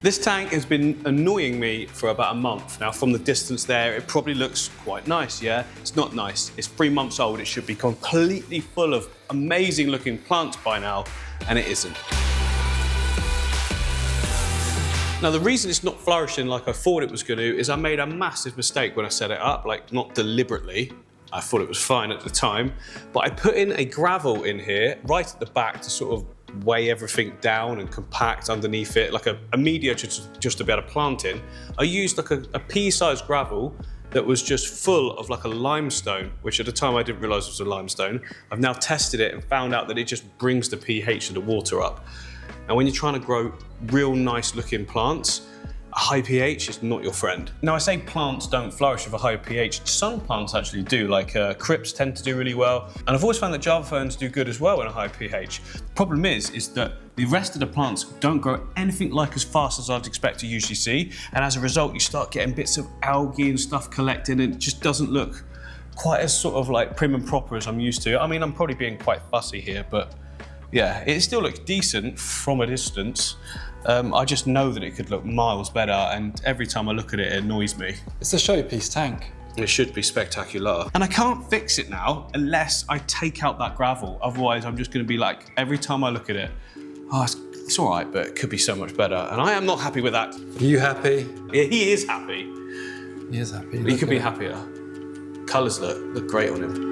This tank has been annoying me for about a month. Now, from the distance there, it probably looks quite nice, yeah? It's not nice. It's 3 months old. It should be completely full of amazing looking plants by now, and it isn't. Now, the reason it's not flourishing like I thought it was going to is I made a massive mistake when I set it up, like not deliberately. I thought it was fine at the time, but I put in a gravel in here right at the back to sort of weigh everything down and compact underneath it, like a media just to be able to plant in. I used like a pea-sized gravel that was just full of like a limestone, which at the time I didn't realize was a limestone. I've now tested it and found out that it just brings the pH of the water up. And when you're trying to grow real nice looking plants, a high pH is not your friend. Now, I say plants don't flourish with a high pH. Some plants actually do, like crypts tend to do really well. And I've always found that Java ferns do good as well in a high pH. The problem is that the rest of the plants don't grow anything like as fast as I'd expect to usually see. And as a result, you start getting bits of algae and stuff collected, and it just doesn't look quite as sort of like prim and proper as I'm used to. I mean, I'm probably being quite fussy here, but yeah, it still looks decent from a distance. I just know that it could look miles better, and every time I look at it, it annoys me. It's a showpiece tank. It should be spectacular. And I can't fix it now unless I take out that gravel. Otherwise, I'm just gonna be like, every time I look at it, oh, it's all right, but it could be so much better. And I am not happy with that. Are you happy? Yeah, he is happy. He is happy. He could be happier. Colours look great on him.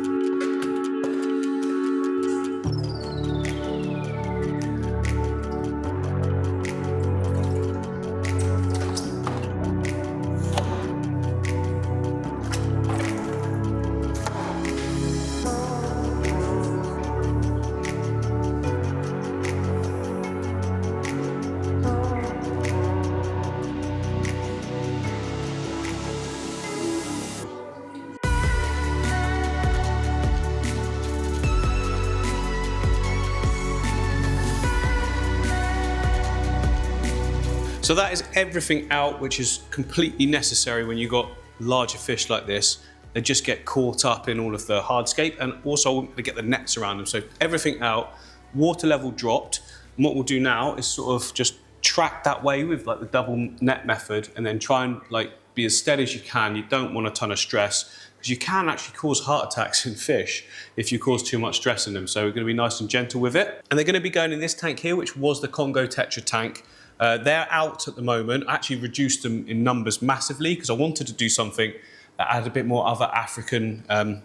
So that is everything out, which is completely necessary when you've got larger fish like this. They just get caught up in all of the hardscape, and also they get the nets around them. So everything out, water level dropped. And what we'll do now is sort of just track that way with like the double net method, and then try and like be as steady as you can. You don't want a ton of stress, because you can actually cause heart attacks in fish if you cause too much stress in them. So we're going to be nice and gentle with it. And they're going to be going in this tank here, which was the Congo Tetra tank. They're out at the moment. I actually reduced them in numbers massively because I wanted to do something that had a bit more other African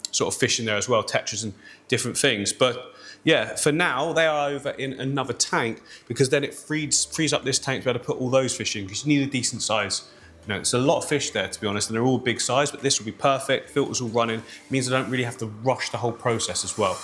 sort of fish in there as well, tetras and different things. But yeah, for now, they are over in another tank, because then it frees up this tank to be able to put all those fish in, because you need a decent size. You know, it's a lot of fish there, to be honest, and they're all big size, but this will be perfect. Filter's all running. It means I don't really have to rush the whole process as well.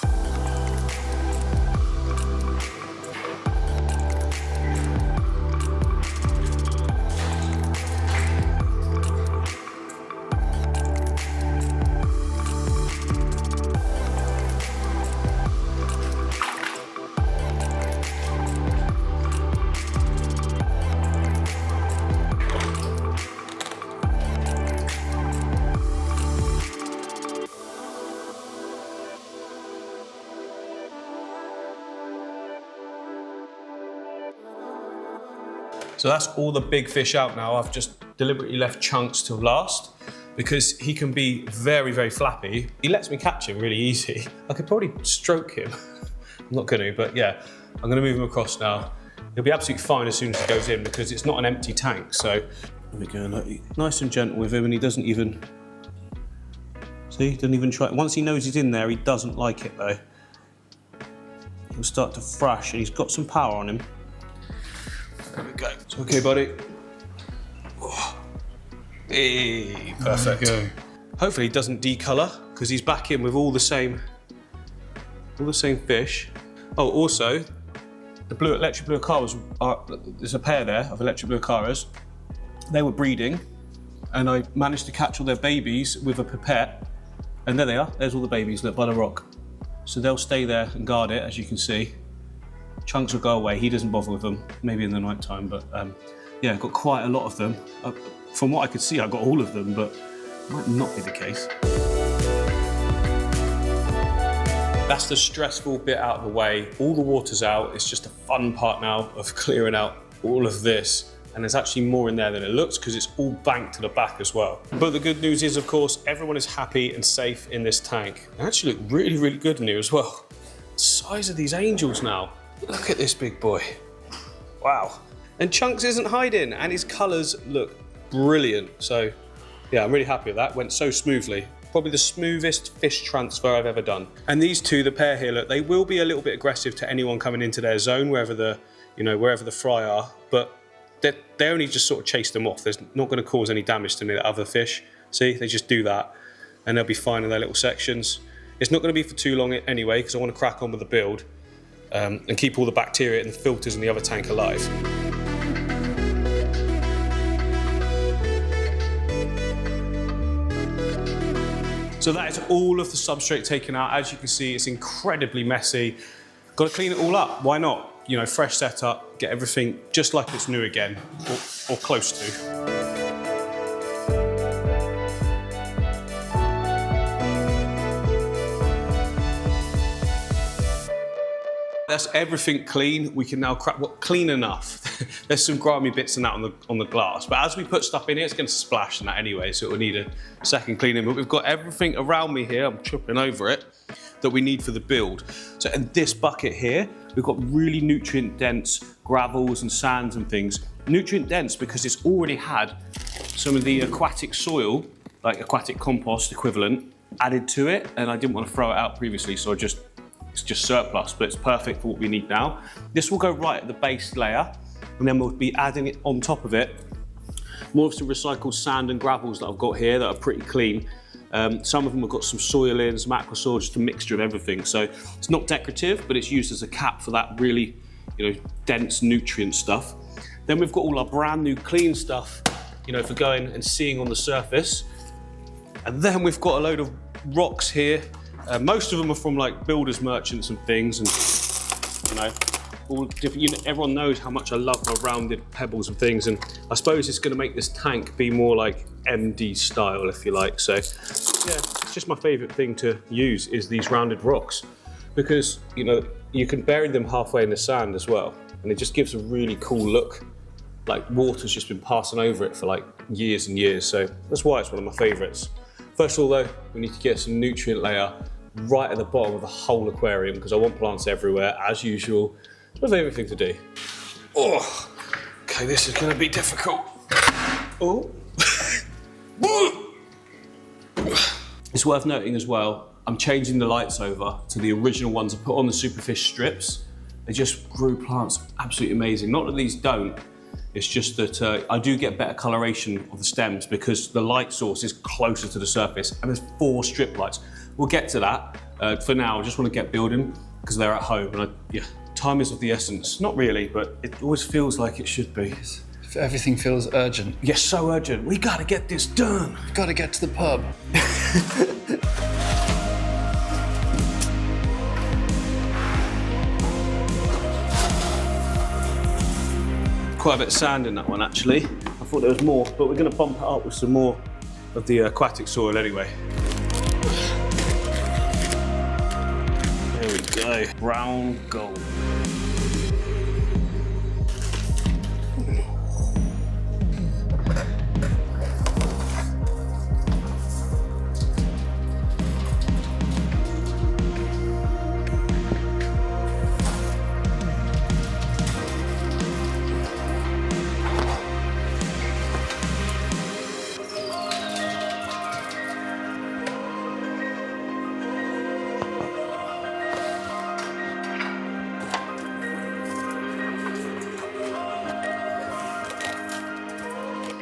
So that's all the big fish out now. I've just deliberately left chunks till last, because he can be very, very flappy. He lets me catch him really easy. I could probably stroke him. I'm not gonna, but yeah, I'm gonna move him across now. He'll be absolutely fine as soon as he goes in, because it's not an empty tank. So there we go, nice and gentle with him, and he doesn't even, see, he doesn't even try. Once he knows he's in there, he doesn't like it though. He'll start to thrash, and he's got some power on him. There we go. It's okay, buddy. Oh. Hey, perfect. There we go. Hopefully he doesn't decolor, because he's back in with all the same fish. Oh, also, the electric blue acaras, there's a pair there of electric blue acaras. They were breeding, and I managed to catch all their babies with a pipette, and there they are. There's all the babies, look, by the rock. So they'll stay there and guard it, as you can see. Chunks will go away. He doesn't bother with them, maybe in the night time, but yeah, I've got quite a lot of them. From what I could see, I got all of them, but it might not be the case. That's the stressful bit out of the way. All the water's out. It's just a fun part now of clearing out all of this. and there's actually more in there than it looks because it's all banked to the back as well. But the good news is, of course, everyone is happy and safe in this tank. They actually look really, really good in here as well. The size of these angels now. Look at this big boy. Wow. And Chunks isn't hiding, and his colours look brilliant. So yeah, I'm really happy with that. Went so smoothly. Probably the smoothest fish transfer I've ever done. And these two, the pair here, look, they will be a little bit aggressive to anyone coming into their zone, wherever the fry are, but they only just sort of chase them off. There's not going to cause any damage to the other fish. See, they just do that, and they'll be fine in their little sections. It's not going to be for too long anyway, because I want to crack on with the build and keep all the bacteria and the filters in the other tank alive. So that is all of the substrate taken out. As you can see, it's incredibly messy. Got to clean it all up. Why not? You know, fresh setup, get everything just like it's new again, or close to. That's everything clean. We can now crack, clean enough. There's some grimy bits in that on the glass, but as we put stuff in here, it's going to splash in that anyway, so it will need a second cleaning. But we've got everything around me here, I'm tripping over it, that we need for the build. So in this bucket here, we've got really nutrient dense gravels and sands and things. Nutrient dense because it's already had some of the aquatic soil, like aquatic compost equivalent, added to it, and I didn't want to throw it out previously, so it's just surplus, but it's perfect for what we need now. This will go right at the base layer, and then we'll be adding it on top of it. More of some recycled sand and gravels that I've got here that are pretty clean. Some of them have got some soil in, some aqua soil, just a mixture of everything. So it's not decorative, but it's used as a cap for that really, dense nutrient stuff. Then we've got all our brand new clean stuff, for going and seeing on the surface. And then we've got a load of rocks here. Most of them are from like builders merchants and things, and all different. Everyone knows how much I love my rounded pebbles and things, and I suppose it's going to make this tank be more like MD style, if you like. So yeah, it's just my favourite thing to use is these rounded rocks, because you can bury them halfway in the sand as well, and it just gives a really cool look. Like water's just been passing over it for like years and years, so that's why it's one of my favourites. First of all though, we need to get some nutrient layer right at the bottom of the whole aquarium because I want plants everywhere, as usual. It's my favourite thing to do. Oh, okay, this is going to be difficult. Oh. It's worth noting as well, I'm changing the lights over to the original ones I put on the Superfish strips. They just grew plants absolutely amazing. Not that these don't, it's just that I do get better coloration of the stems because the light source is closer to the surface, and there's 4 strip lights. We'll get to that. For now, I just want to get building because they're at home, and time is of the essence. Not really, but it always feels like it should be. Everything feels urgent. Yes, so urgent. We gotta get this done. We've got to get to the pub. Quite a bit of sand in that one, actually. I thought there was more, but we're going to bump it up with some more of the aquatic soil anyway. There we go. Brown gold.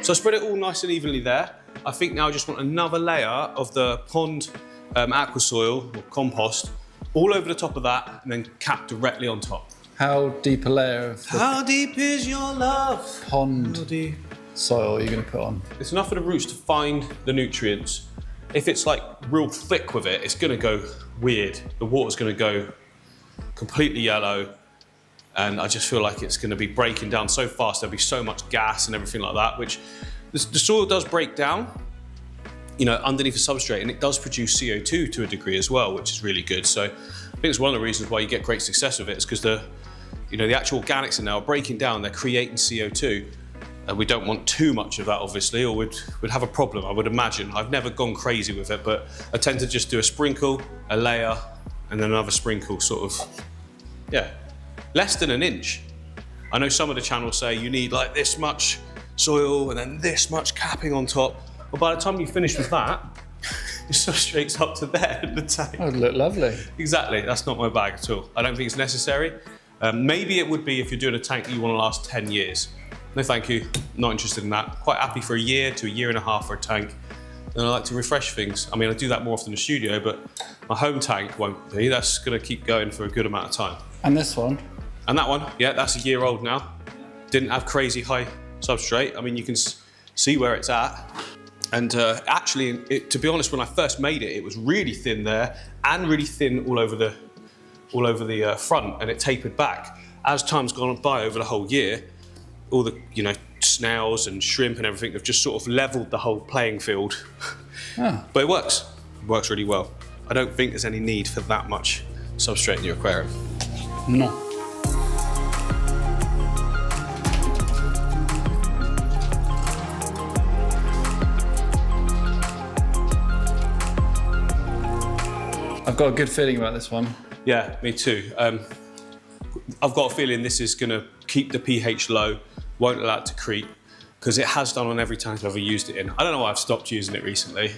So I spread it all nice and evenly there. I think now I just want another layer of the pond aqua soil or compost all over the top of that, and then cap directly on top. How deep a layer of How deep is your love? pond How deep? soil are you going to put on? It's enough for the roots to find the nutrients. If it's like real thick with it, it's going to go weird. The water's going to go completely yellow. And I just feel like it's going to be breaking down so fast. There'll be so much gas and everything like that, which the soil does break down, underneath the substrate, and it does produce CO2 to a degree as well, which is really good. So I think it's one of the reasons why you get great success with it, is because the actual organics in there are breaking down, they're creating CO2. We don't want too much of that, obviously, or we'd have a problem, I would imagine. I've never gone crazy with it, but I tend to just do a sprinkle, a layer, and then another sprinkle, sort of, yeah, less than an inch. I know some of the channels say you need like this much soil and then this much capping on top, but by the time you finish with that, your substrate's up to there in the tank. That would look lovely. Exactly, that's not my bag at all. I don't think it's necessary. Maybe it would be if you're doing a tank that you want to last 10 years. No thank you, not interested in that. Quite happy for a year to a year and a half for a tank. And I like to refresh things. I mean, I do that more often in the studio, but my home tank won't be. That's gonna keep going for a good amount of time. And this one? And that one, yeah, that's a year old now. Didn't have crazy high substrate. I mean, you can see where it's at. And actually, to be honest, when I first made it, it was really thin there and really thin all over the front, and it tapered back. As time's gone by over the whole year, all the snails and shrimp and everything have just sort of leveled the whole playing field. Ah. But it works really well. I don't think there's any need for that much substrate in your aquarium. No. I've got a good feeling about this one. Yeah, me too. I've got a feeling this is going to keep the pH low, won't allow it to creep, because it has done on every tank I've ever used it in. I don't know why I've stopped using it recently.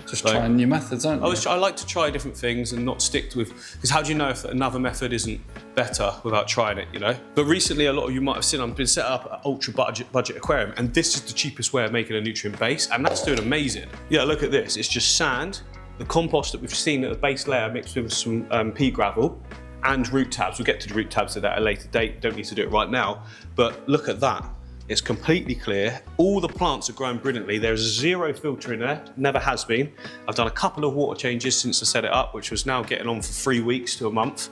Just trying new methods, aren't you? I like to try different things and not stick with, because how do you know if another method isn't better without trying it, you know? But recently, a lot of you might have seen I've been set up an ultra budget aquarium, and this is the cheapest way of making a nutrient base, and that's doing amazing. Yeah, look at this. It's just sand, the compost that we've seen at the base layer mixed with some pea gravel, and root tabs. We'll get to the root tabs at a later date, don't need to do it right now, but look at that. It's completely clear. All the plants are growing brilliantly. There's zero filter in there, never has been. I've done a couple of water changes since I set it up, which was now getting on for 3 weeks to a month.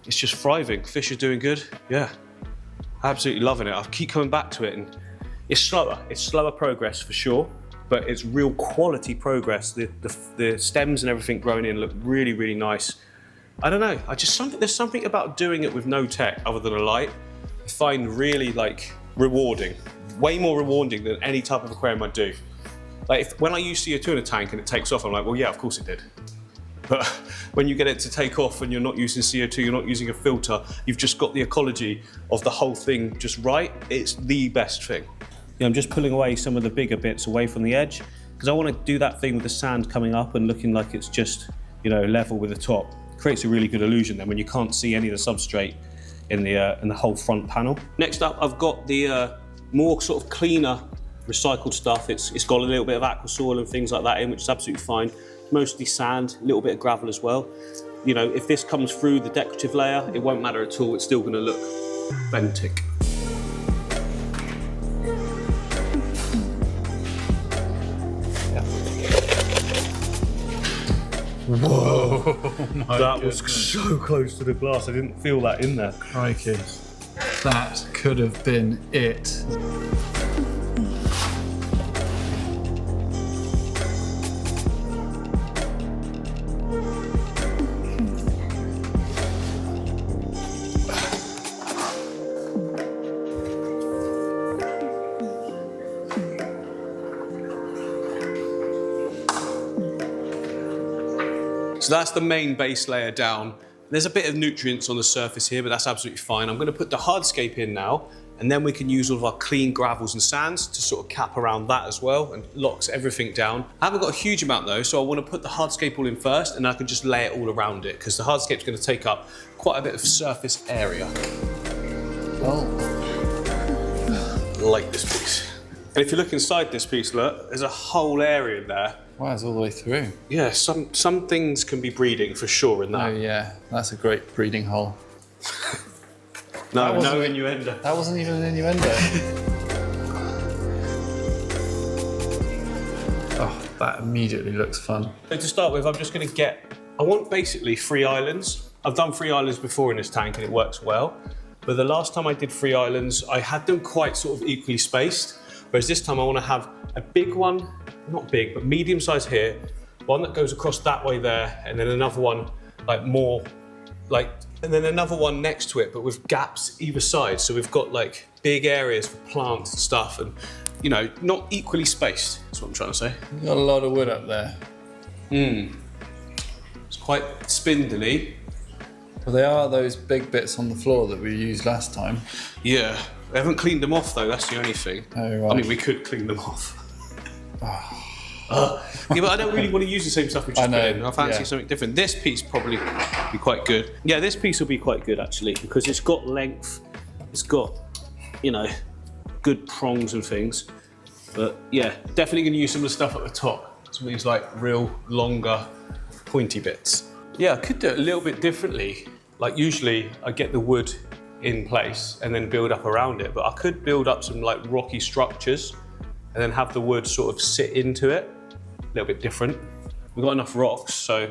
It's just thriving. Fish are doing good, yeah. Absolutely loving it. I keep coming back to it, and it's slower progress for sure, but it's real quality progress. The stems and everything growing in look really, really nice. I don't know, there's something about doing it with no tech other than a light I find really rewarding. Way more rewarding than any type of aquarium I do. Like when I use CO2 in a tank and it takes off, I'm like, well, yeah, of course it did. But when you get it to take off and you're not using CO2, you're not using a filter, you've just got the ecology of the whole thing just right, it's the best thing. Yeah, I'm just pulling away some of the bigger bits away from the edge, because I want to do that thing with the sand coming up and looking like it's just, level with the top. Creates a really good illusion then when you can't see any of the substrate in the whole front panel. Next up, I've got the more sort of cleaner recycled stuff. It's got a little bit of aqua soil and things like that in, which is absolutely fine. Mostly sand, a little bit of gravel as well. If this comes through the decorative layer, it won't matter at all. It's still going to look authentic. Whoa, that was so close to the glass. I didn't feel that in there. Crikey. That could have been it. So that's the main base layer down. There's a bit of nutrients on the surface here, but that's absolutely fine. I'm going to put the hardscape in now, and then we can use all of our clean gravels and sands to sort of cap around that as well, and locks everything down. I haven't got a huge amount though, so I want to put the hardscape all in first, and I can just lay it all around it, because the hardscape's going to take up quite a bit of surface area. Oh. Like this piece. And if you look inside this piece, look, there's a whole area in there. Wow, it's all the way through. Yeah, some things can be breeding for sure in that. Oh yeah, that's a great breeding hole. No innuendo. That wasn't even an innuendo. Oh, that immediately looks fun. So to start with, I'm just going to I want basically 3 islands. I've done 3 islands before in this tank and it works well. But the last time I did 3 islands, I had them quite sort of equally spaced. Whereas this time I want to have a big one, not big, but medium size here, one that goes across that way there, and then another one more And then another one next to it, but with gaps either side. So we've got like big areas for plants and stuff, and you know, not equally spaced. That's what I'm trying to say. You've got a lot of wood up there. It's quite spindly. Well, they are those big bits on the floor that we used last time. Yeah, we haven't cleaned them off though. That's the only thing. Oh, right. I mean, we could clean them off. Yeah, but I don't really want to use the same stuff we just put in. I fancy something different. This piece probably be quite good. Yeah, this piece will be quite good actually, because it's got length, it's got, you know, good prongs and things. But yeah, definitely going to use some of the stuff at the top. Some of these like real longer, pointy bits. Yeah, I could do it a little bit differently. Like usually I get the wood in place and then build up around it, but I could build up some like rocky structures and then have the wood sort of sit into it. A little bit different. We've got enough rocks, so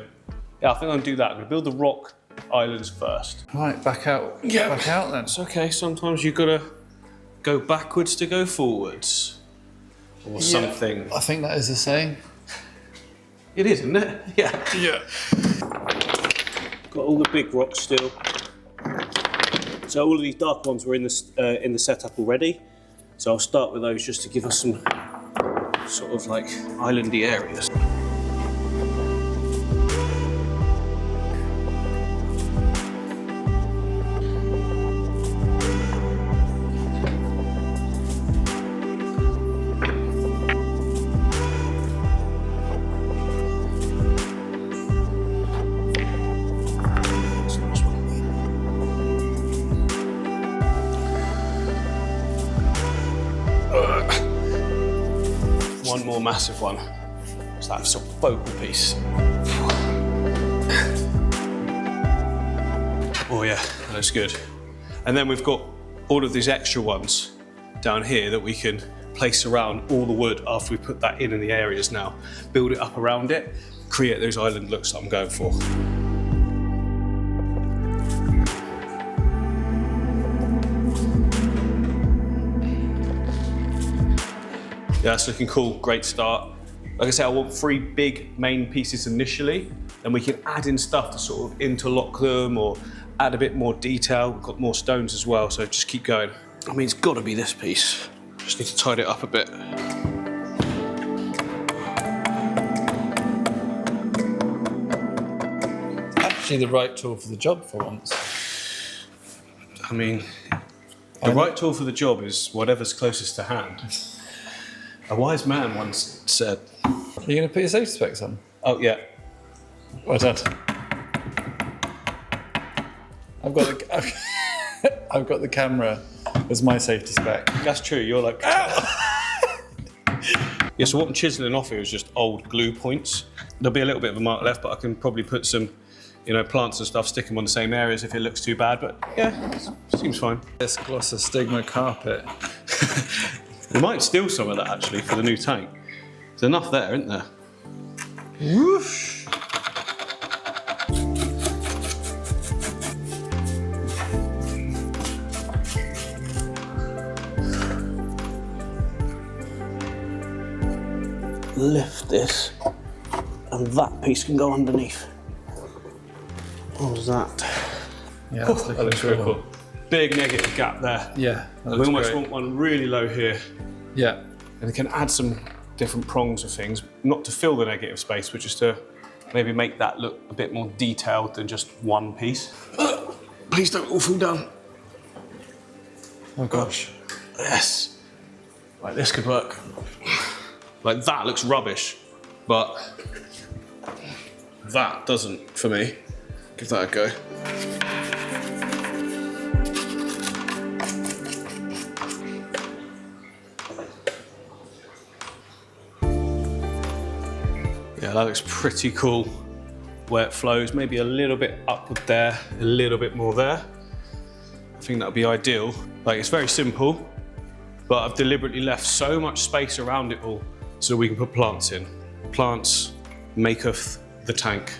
yeah, I think I'm gonna do that. I'm gonna build the rock islands first. Right, back out. Yeah. Back out then. It's okay, sometimes you've gotta go backwards to go forwards. Or something. I think that is the saying. It is, isn't it? Yeah. Yeah. Got all the big rocks still. So all of these dark ones were in the setup already. So I'll start with those just to give us some sort of like islandy areas. One more massive one. So that's a focal piece. Oh yeah, that's good. And then we've got all of these extra ones down here that we can place around all the wood after we put that in the areas now. Build it up around it, create those island looks that I'm going for. Yeah, that's looking cool, great start. Like I said, I want 3 big main pieces initially, and we can add in stuff to sort of interlock them or add a bit more detail. We've got more stones as well, so just keep going. I mean, it's gotta be this piece. Just need to tidy it up a bit. Actually the right tool for the job for once. I mean, the right tool for the job is whatever's closest to hand. A wise man once said. Are you going to put your safety specs on? Oh, yeah. Well done. I've got the camera as my safety spec. That's true, you're like, ow! Yeah, so what I'm chiseling off here is just old glue points. There'll be a little bit of a mark left, but I can probably put some, you know, plants and stuff, stick them on the same areas if it looks too bad, but yeah, seems fine. This glossostigma carpet. We might steal some of that actually for the new tank. There's enough there, isn't there? Whoosh! Lift this, and that piece can go underneath. What was that? Yeah, that looks really cool. Big negative gap there. Yeah, that We looks almost great. want one really low here. Yeah. And we can add some different prongs of things, not to fill the negative space, but just to maybe make that look a bit more detailed than just one piece. Please don't all fall down. Oh gosh. Yes. Like this could work. Like that looks rubbish, but that doesn't for me. Give that a go. Yeah, that looks pretty cool. Where it flows, maybe a little bit upward there, a little bit more there. I think that would be ideal. Like, it's very simple, but I've deliberately left so much space around it all so we can put plants in. Plants maketh the tank.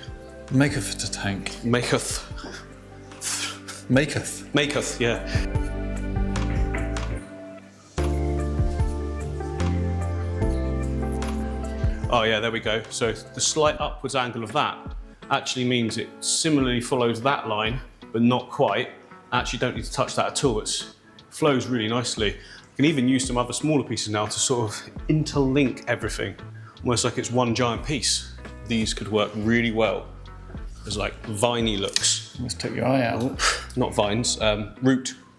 Maketh the tank. Maketh. Maketh. Maketh, yeah. Oh yeah, there we go. So the slight upwards angle of that actually means it similarly follows that line but not quite. I actually don't need to touch that at all. It flows really nicely. I can even use some other smaller pieces now to sort of interlink everything, almost like it's one giant piece. These could work really well as like viney looks. Let's take your eye out. Not vines,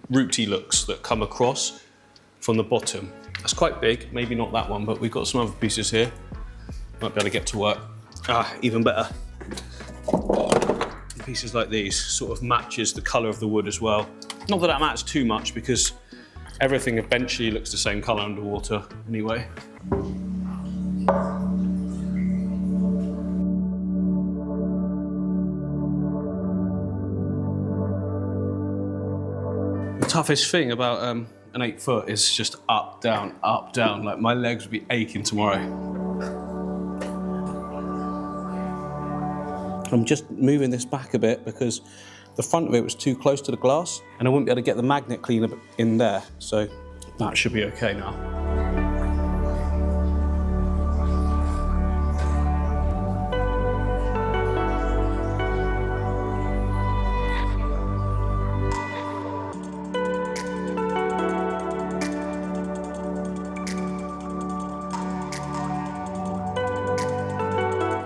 rooty looks that come across from the bottom. That's quite big, maybe not that one, but we've got some other pieces here. Might be able to get to work. Even better. Pieces like these sort of matches the colour of the wood as well. Not that that matters too much because everything eventually looks the same colour underwater anyway. The toughest thing about an 8 foot is just up, down, up, down. Like my legs would be aching tomorrow. I'm just moving this back a bit because the front of it was too close to the glass and I wouldn't be able to get the magnet cleaner in there. So that should be okay now.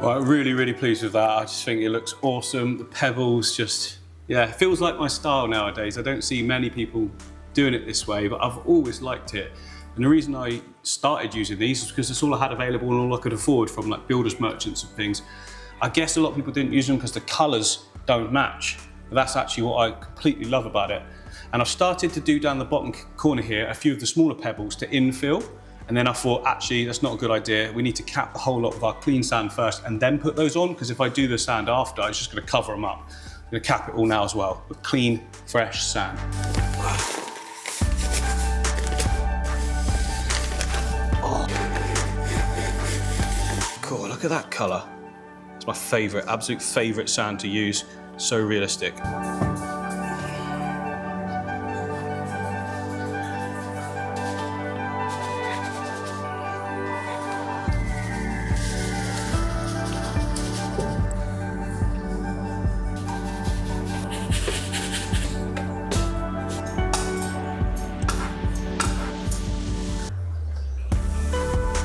Well, I'm really pleased with that. I just think it looks awesome. The pebbles just, yeah, it feels like my style nowadays. I don't see many people doing it this way, but I've always liked it. And the reason I started using these is because it's all I had available and all I could afford from like builders merchants and things. I guess a lot of people didn't use them because the colors don't match. But that's actually what I completely love about it. And I've started to do down the bottom corner here a few of the smaller pebbles to infill. And then I thought, actually, that's not a good idea. We need to cap the whole lot of our clean sand first and then put those on, because if I do the sand after, it's just gonna cover them up. I'm gonna cap it all now as well, with clean, fresh sand. Oh. Cool, look at that color. It's my favorite, absolute favorite sand to use. So realistic.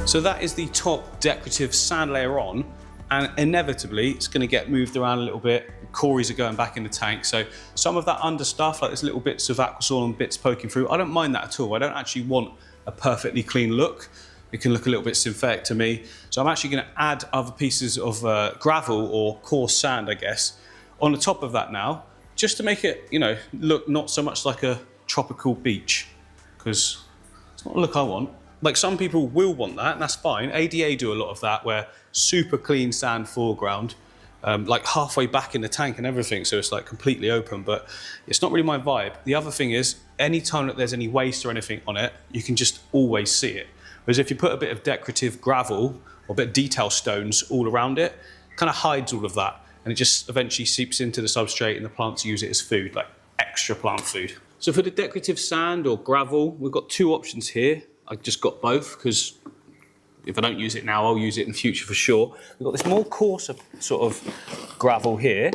So that is the top decorative sand layer on, and inevitably it's going to get moved around a little bit. Cories are going back in the tank, so some of that under stuff, like there's little bits of aquasoil and bits poking through, I don't mind that at all. I don't actually want a perfectly clean look. It can look a little bit synthetic to me. So I'm actually going to add other pieces of gravel or coarse sand, I guess, on the top of that now, just to make it, you know, look not so much like a tropical beach, because it's not the look I want. Like some people will want that, and that's fine. ADA do a lot of that, where super clean sand foreground, like halfway back in the tank and everything, so it's like completely open, but it's not really my vibe. The other thing is, anytime that there's any waste or anything on it, you can just always see it. Whereas if you put a bit of decorative gravel or a bit of detail stones all around it, it kind of hides all of that, and it just eventually seeps into the substrate and the plants use it as food, like extra plant food. So for the decorative sand or gravel, we've got two options here. I just got both because if I don't use it now, I'll use it in the future for sure. We've got this more coarser sort of gravel here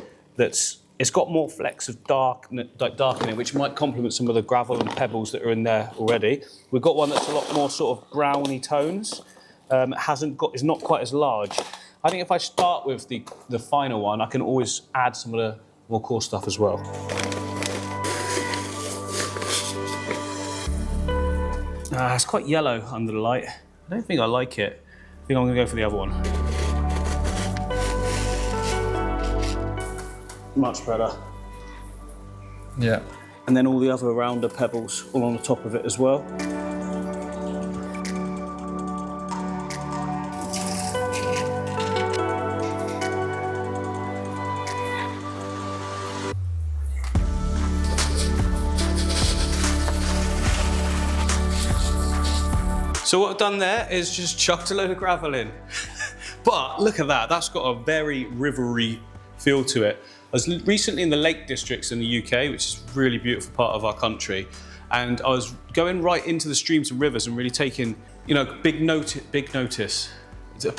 it's got more flecks of darkening, which might complement some of the gravel and pebbles that are in there already. We've got one that's a lot more sort of browny tones. It's not quite as large. I think if I start with the finer one, I can always add some of the more coarse stuff as well. It's quite yellow under the light. I don't think I like it. I think I'm gonna go for the other one. Much better. Yeah. And then all the other rounder pebbles all on the top of it as well. So what I've done there is just chucked a load of gravel in. But look at that, that's got a very rivery feel to it. I was recently in the Lake Districts in the UK, which is a really beautiful part of our country, and I was going right into the streams and rivers and really taking, you know, big notice.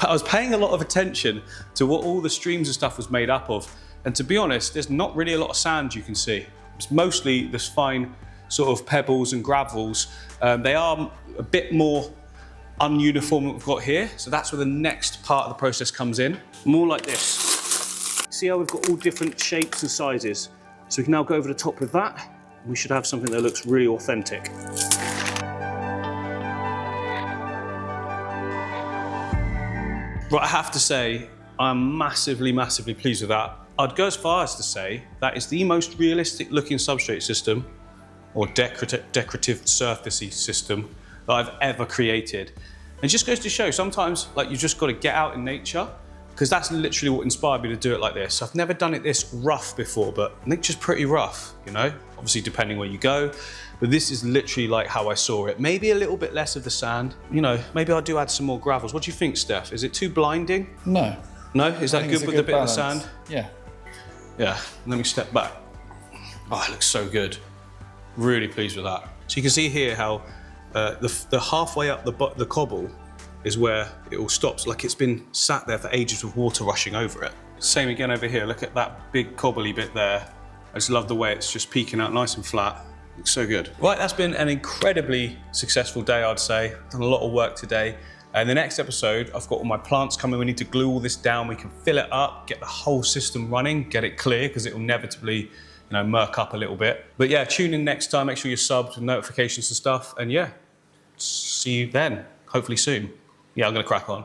I was paying a lot of attention to what all the streams and stuff was made up of, And to be honest, there's not really a lot of sand you can see. It's mostly this fine sort of pebbles and gravels. They are a bit more ununiform than we've got here. So that's where the next part of the process comes in. More like this. See how we've got all different shapes and sizes? So we can now go over the top with that. We should have something that looks really authentic. But I have to say, I'm massively, massively pleased with that. I'd go as far as to say that is the most realistic looking substrate system or decorative surfacey system that I've ever created. And it just goes to show sometimes like you just got to get out in nature, because that's literally what inspired me to do it like this. I've never done it this rough before, but nature's pretty rough, you know? Obviously depending where you go, but this is literally like how I saw it. Maybe a little bit less of the sand, you know, maybe I do add some more gravels. What do you think, Steph? Is it too blinding? No. No? Is that good with a bit of the sand? Yeah. Yeah, let me step back. Oh, it looks so good. Really pleased with that. So you can see here how the halfway up the cobble is where it all stops, like it's been sat there for ages with water rushing over it. Same again over here, look at that big cobbly bit there. I just love the way it's just peeking out nice and flat. Looks so good. Right, that's been an incredibly successful day, I'd say. Done a lot of work today. And the next episode, I've got all my plants coming. We need to glue all this down. We can fill it up, get the whole system running, get it clear, because it will inevitably, you know, murk up a little bit. But yeah, tune in next time. Make sure you're subbed with notifications and stuff. And yeah, see you then, hopefully soon. Yeah, I'm gonna crack on.